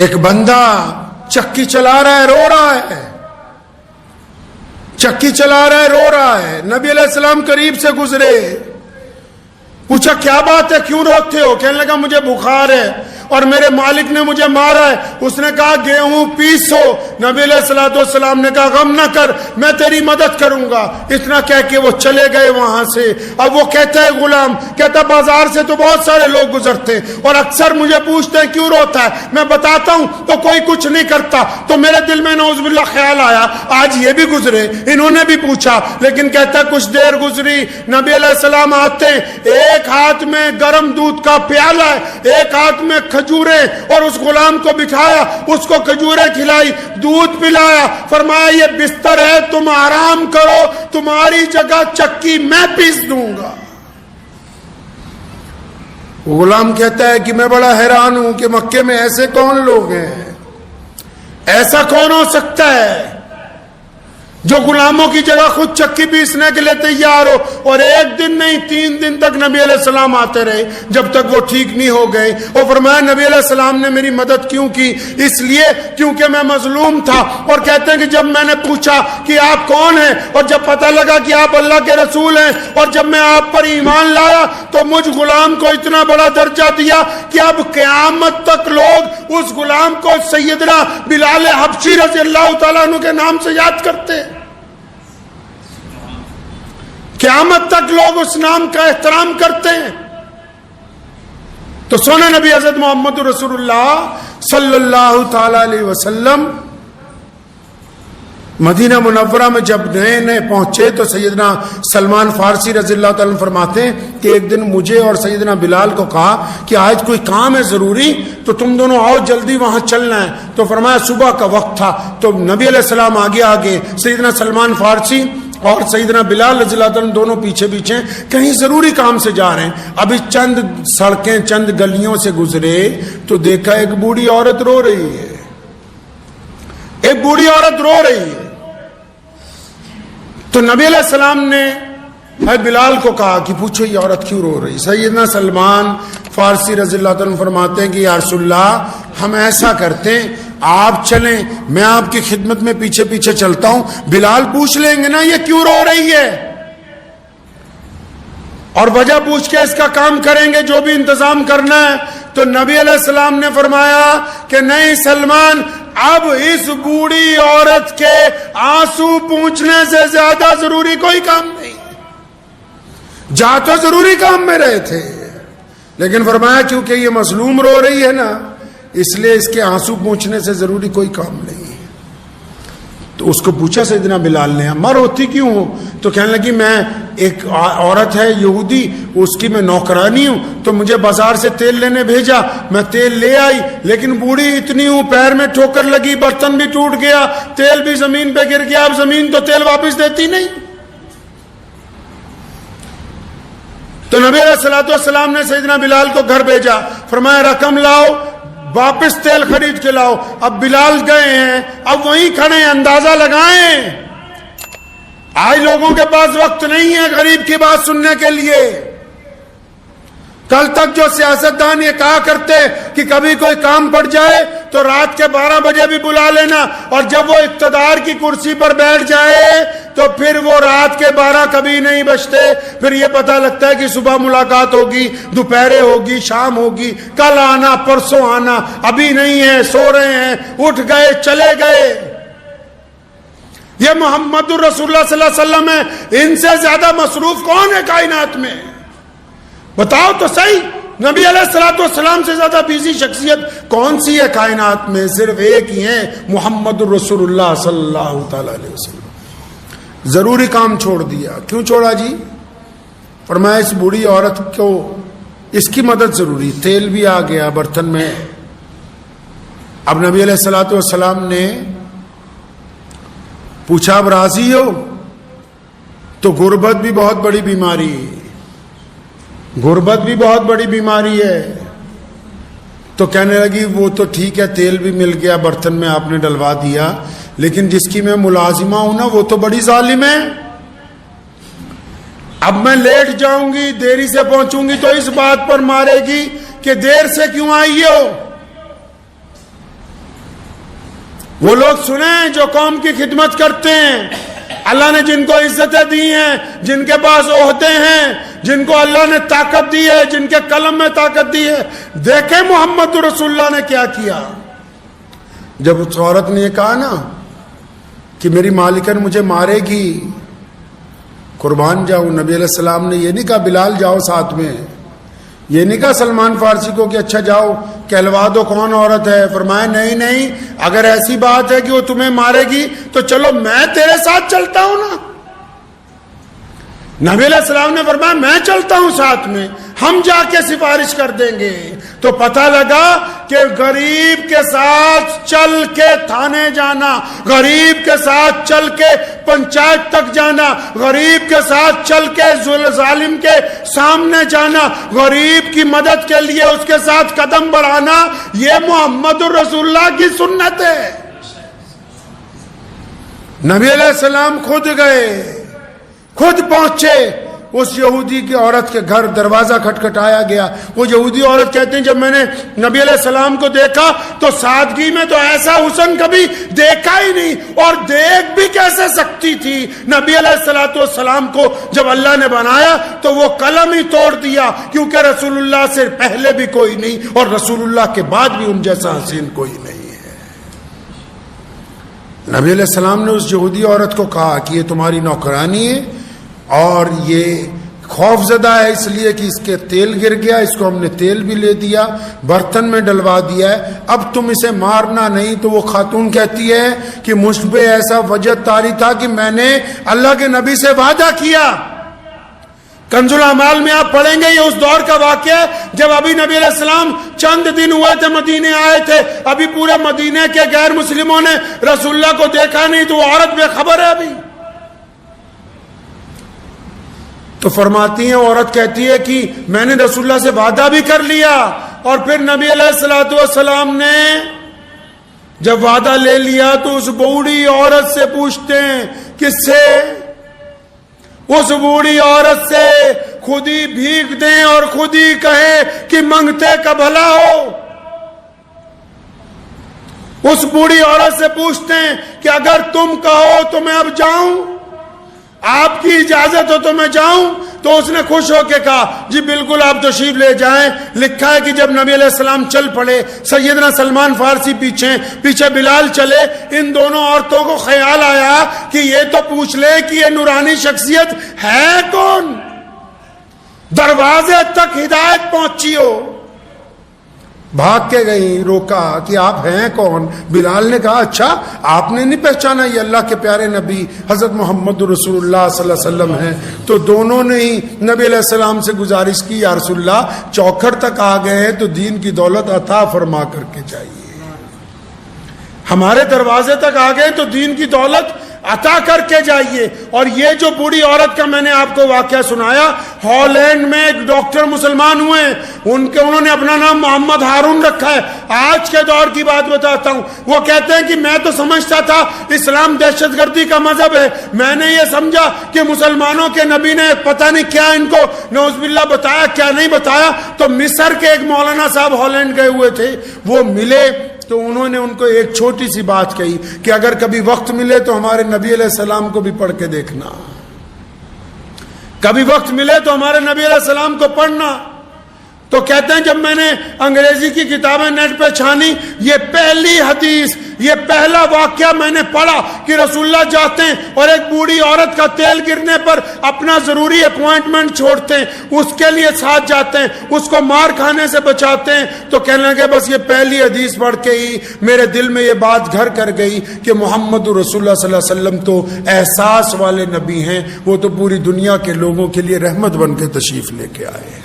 ایک بندہ چکی چلا رہا ہے، رو رہا ہے، چکی چلا رہا ہے، رو رہا ہے. نبی علیہ السلام قریب سے گزرے، پوچھا کیا بات ہے، کیوں روتے ہو؟ کہنے لگا مجھے بخار ہے اور میرے مالک نے مجھے مارا ہے. اس نے کہا گیہوں پیسو. نبی علیہ السلام نے کہا غم نہ کر، میں تیری مدد کروں گا. اتنا کہہ کے وہ چلے گئے وہاں سے. اب وہ کہتا ہے غلام، کہتا بازار سے تو بہت سارے لوگ گزرتے اور اکثر مجھے پوچھتے ہیں کیوں روتا ہے، میں بتاتا ہوں تو کوئی کچھ نہیں کرتا. تو میرے دل میں نعوذ باللہ خیال آیا آج یہ بھی گزرے، انہوں نے بھی پوچھا. لیکن کہتا ہے کچھ دیر گزری، نبی علیہ السلام آتے، ایک ہاتھ میں گرم دودھ کا پیالہ ہے، ایک ہاتھ میں کھجوریں، اور اس غلام کو بٹھایا، اس کو کھجوریں کھلائی، دودھ پلایا. فرمایا یہ بستر ہے، تم آرام کرو، تمہاری جگہ چکی میں پیس دوں گا. غلام کہتا ہے کہ میں بڑا حیران ہوں کہ مکے میں ایسے کون لوگ ہیں، ایسا کون ہو سکتا ہے جو غلاموں کی جگہ خود چکی پیسنے کے لیے تیار ہو. اور ایک دن نہیں 3 دن تک نبی علیہ السلام آتے رہے جب تک وہ ٹھیک نہیں ہو گئے. اور فرمایا نبی علیہ السلام نے میری مدد کیوں کی؟ اس لیے کیونکہ میں مظلوم تھا. اور کہتے ہیں کہ جب میں نے پوچھا کہ آپ کون ہیں، اور جب پتہ لگا کہ آپ اللہ کے رسول ہیں، اور جب میں آپ پر ایمان لایا تو مجھ غلام کو اتنا بڑا درجہ دیا کہ اب قیامت تک لوگ اس غلام کو سیدنا بلال حبشی رضی اللہ تعالیٰ عنہ کے نام سے یاد کرتے ہیں. قیامت تک لوگ اس نام کا احترام کرتے ہیں. تو سونے نبی حضرت محمد رسول اللہ صلی اللہ تعالی علیہ وسلم مدینہ منورہ میں جب نئے نئے پہنچے تو سیدنا سلمان فارسی رضی اللہ تعالیٰ عنہ فرماتے ہیں کہ ایک دن مجھے اور سیدنا بلال کو کہا کہ آج کوئی کام ہے ضروری، تو تم دونوں آؤ جلدی وہاں چلنا ہے. تو فرمایا صبح کا وقت تھا. تو نبی علیہ السلام آگے سیدنا سلمان فارسی اور سیدنا بلال رضی اللہ عنہ دونوں پیچھے کہیں ضروری کام سے جا رہے ہیں. ابھی چند سڑکیں چند گلیوں سے گزرے تو دیکھا ایک بوڑھی عورت رو رہی ہے، ایک بوڑھی عورت رو رہی ہے. تو نبی علیہ السلام نے بلال کو کہا کہ پوچھو یہ عورت کیوں رو رہی؟ سیدنا سلمان فارسی رضی اللہ عنہ فرماتے ہیں کہ یا رسول اللہ ہم ایسا کرتے ہیں آپ چلیں، میں آپ کی خدمت میں پیچھے پیچھے چلتا ہوں، بلال پوچھ لیں گے نا یہ کیوں رو رہی ہے، اور وجہ پوچھ کے اس کا کام کریں گے جو بھی انتظام کرنا ہے. تو نبی علیہ السلام نے فرمایا کہ نہیں سلمان، اب اس بوڑھی عورت کے آنسو پوچھنے سے زیادہ ضروری کوئی کام نہیں. جا تو ضروری کام میں رہے تھے، لیکن فرمایا کیونکہ یہ مظلوم رو رہی ہے نا، اس لیے اس کے آنسو پوچھنے سے ضروری کوئی کام نہیں ہے. تو اس کو پوچھا سیدنا بلال نے ماں روتی کیوں ہو؟ تو کہنے لگی میں ایک عورت ہے یہودی، اس کی میں نوکرانی ہوں، تو مجھے بازار سے تیل لینے بھیجا، میں تیل لے آئی، لیکن بوڑھی اتنی ہوں پیر میں ٹھوکر لگی، برتن بھی ٹوٹ گیا، تیل بھی زمین پہ گر گیا، اب زمین تو تیل واپس دیتی نہیں. تو نبی علیہ السلام نے سیدنا بلال کو گھر بھیجا، فرمایا رقم لاؤ، واپس تیل خرید کے لاؤ. اب بلال گئے ہیں، اب وہیں کھڑے ہیں، اندازہ لگائیں. آج لوگوں کے پاس وقت نہیں ہے غریب کی بات سننے کے لیے. کل تک جو سیاستدان یہ کہا کرتے کہ کبھی کوئی کام پڑ جائے تو رات کے 12 بجے بھی بلا لینا، اور جب وہ اقتدار کی کرسی پر بیٹھ جائے تو پھر وہ رات کے 12 کبھی نہیں بجتے. پھر یہ پتہ لگتا ہے کہ صبح ملاقات ہوگی، دوپہرے ہوگی، شام ہوگی، کل آنا، پرسوں آنا، ابھی نہیں ہے، سو رہے ہیں، اٹھ گئے، چلے گئے. یہ محمد الرسول اللہ صلی اللہ علیہ وسلم ہے، ان سے زیادہ مصروف کون ہے کائنات میں؟ بتاؤ تو صحیح. نبی علیہ السلام سے زیادہ بیزی شخصیت کون سی ہے کائنات میں؟ صرف ایک ہی ہے، محمد الرسول اللہ صلی اللہ تعالی علیہ وسلم. ضروری کام چھوڑ دیا. کیوں چھوڑا جی؟ فرمایا اس بوڑھی عورت کو اس کی مدد ضروری، تیل بھی آ گیا برتن میں. اب نبی علیہ السلام نے پوچھا اب راضی ہو؟ تو غربت بھی بہت بڑی بیماری ہے، غربت بھی بہت بڑی بیماری ہے. تو کہنے لگی وہ تو ٹھیک ہے، تیل بھی مل گیا، برتن میں آپ نے ڈلوا دیا، لیکن جس کی میں ملازمہ ہوں نا وہ تو بڑی ظالم ہے. اب میں لیٹ جاؤں گی، دیری سے پہنچوں گی تو اس بات پر مارے گی کہ دیر سے کیوں آئی ہو. وہ لوگ سنیں جو قوم کی خدمت کرتے ہیں، اللہ نے جن کو عزتیں دی ہیں، جن کے پاس عہدے ہیں، جن کو اللہ نے طاقت دی ہے، جن کے قلم میں طاقت دی ہے. دیکھیں محمد رسول اللہ نے کیا کیا. جب اس عورت نے یہ کہا نا کہ میری مالکن مجھے مارے گی، قربان جاؤں، نبی علیہ السلام نے یہ نہیں کہا بلال جاؤ ساتھ میں، یہ نہیں کہا سلمان فارسی کو کہ اچھا جاؤ کہلوا دو کون عورت ہے. فرمایا نہیں، اگر ایسی بات ہے کہ وہ تمہیں مارے گی تو چلو میں تیرے ساتھ چلتا ہوں نا. نبی علیہ السلام نے فرمایا میں چلتا ہوں ساتھ میں، ہم جا کے سفارش کر دیں گے. تو پتہ لگا کہ غریب کے ساتھ چل کے تھانے جانا، غریب کے ساتھ چل کے پنچایت تک جانا، غریب کے ساتھ چل کے ظالم کے سامنے جانا، غریب کی مدد کے لیے اس کے ساتھ قدم بڑھانا، یہ محمد رسول اللہ کی سنت ہے. نبی علیہ السلام خود گئے، خود پہنچے اس یہودی کی عورت کے گھر. دروازہ کھٹکھٹایا گیا. وہ یہودی عورت کہتے ہیں جب میں نے نبی علیہ السلام کو دیکھا تو سادگی میں تو ایسا حسن کبھی دیکھا ہی نہیں، اور دیکھ بھی کیسے سکتی تھی. نبی علیہ السلام کو جب اللہ نے بنایا تو وہ قلم ہی توڑ دیا، کیونکہ رسول اللہ سے پہلے بھی کوئی نہیں اور رسول اللہ کے بعد بھی ان جیسا حسین کوئی نہیں ہے. نبی علیہ السلام نے اس یہودی عورت کو کہا کہ یہ تمہاری نوکرانی ہے اور یہ خوف زدہ ہے اس لیے کہ اس کے تیل گر گیا، اس کو ہم نے تیل بھی لے دیا، برتن میں ڈلوا دیا ہے، اب تم اسے مارنا نہیں. تو وہ خاتون کہتی ہے کہ مجھ پہ ایسا وجد طاری تھا کہ میں نے اللہ کے نبی سے وعدہ کیا. کنز الاعمال میں آپ پڑھیں گے، یہ اس دور کا واقعہ ہے جب ابھی نبی علیہ السلام چند دن ہوئے تھے مدینے آئے تھے، ابھی پورے مدینے کے غیر مسلموں نے رسول اللہ کو دیکھا نہیں، تو وہ عورت بے خبر ہے ابھی. تو فرماتی ہیں عورت کہتی ہے کہ میں نے رسول اللہ سے وعدہ بھی کر لیا. اور پھر نبی علیہ السلام نے جب وعدہ لے لیا تو اس بوڑھی عورت سے پوچھتے ہیں، کس سے؟ اس بوڑھی عورت سے. خود ہی بھیک دیں اور خود ہی کہیں کہ منگتے کا بھلا ہو. اس بوڑھی عورت سے پوچھتے ہیں کہ اگر تم کہو تو میں اب جاؤں، آپ کی اجازت ہو تو میں جاؤں. تو اس نے خوش ہو کے کہا جی بالکل آپ تشریف لے جائیں. لکھا ہے کہ جب نبی علیہ السلام چل پڑے، سیدنا سلمان فارسی پیچھے بلال چلے، ان دونوں عورتوں کو خیال آیا کہ یہ تو پوچھ لے کہ یہ نورانی شخصیت ہے کون، دروازے تک ہدایت پہنچی ہو. بھاگ کے گئی، روکا کہ آپ ہیں کون؟ بلال نے کہا اچھا آپ نے نہیں پہچانا یہ اللہ کے پیارے نبی حضرت محمد رسول اللہ صلی اللہ علیہ وسلم ہیں. تو دونوں نے ہی نبی علیہ السلام سے گزارش کی، یا رسول اللہ چوکھٹ تک آ گئے ہیں تو دین کی دولت عطا فرما کر کے جائیے، ہمارے دروازے تک آ گئے تو دین کی دولت عطا کر کے جائیے. اور یہ جو بوڑھی عورت کا میں نے آپ کو واقعہ سنایا، ہالینڈ میں ایک ڈاکٹر مسلمان ہوئے، انہوں نے اپنا نام محمد ہارون رکھا ہے. آج کے دور کی بات بتاتا ہوں. وہ کہتے ہیں کہ میں تو سمجھتا تھا اسلام دہشت گردی کا مذہب ہے، میں نے یہ سمجھا کہ مسلمانوں کے نبی نے پتہ نہیں کیا ان کو نعوذ باللہ بتایا، کیا نہیں بتایا. تو مصر کے ایک مولانا صاحب ہالینڈ گئے ہوئے تھے، وہ ملے تو انہوں نے ان کو ایک چھوٹی سی بات کہی کہ اگر کبھی وقت ملے تو ہمارے نبی علیہ السلام کو بھی پڑھ کے دیکھنا، کبھی وقت ملے تو ہمارے نبی علیہ السلام کو پڑھنا. تو کہتے ہیں جب میں نے انگریزی کی کتابیں نیٹ پہ چھانی، یہ پہلی حدیث، یہ پہلا واقعہ میں نے پڑھا کہ رسول اللہ جاتے ہیں اور ایک بوڑھی عورت کا تیل گرنے پر اپنا ضروری اپوائنٹمنٹ چھوڑتے ہیں، اس کے لیے ساتھ جاتے ہیں، اس کو مار کھانے سے بچاتے ہیں. تو کہنے لگے بس یہ پہلی حدیث پڑھ کے ہی میرے دل میں یہ بات گھر کر گئی کہ محمد رسول اللہ صلی اللہ علیہ وسلم تو احساس والے نبی ہیں، وہ تو پوری دنیا کے لوگوں کے لیے رحمت بن کے تشریف لے کے آئے ہیں.